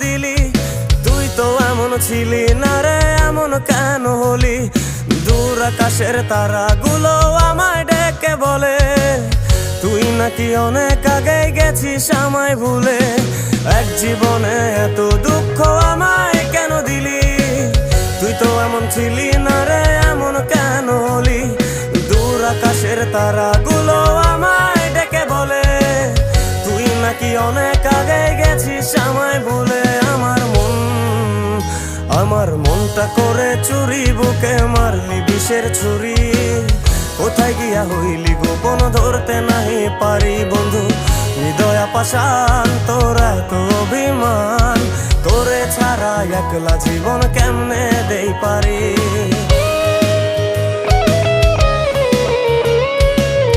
দিলি? তুই তো এমন ছিলি না রে, এমন কেন হলি? দূর আকাশের তারাগুলো আমায় ডেকে বলে তুই নাকি অনেক আগে গেছিস আমায় ভুলে। এক জীবনে এত দুঃখ আমায় কেন দিলি? তুই তো এমন ছিলি না রে, এমন কেন হলি? দূর আকাশের তারাগুলো আমায় ডেকে বলে তুই নাকি অনেক আগে গেছিস আমায় ভুলে। আমার মনটা করে চুরি, বুকে মারলি বিষের ছুরি। কোথায় গিয়া হইলি গোপন ধরতে নাহি পারি বন্ধু। হৃদয় পাষাণ তোর এত অভিমান, তোরে ছাড়া একলা জীবন কেমনে দেই পারি।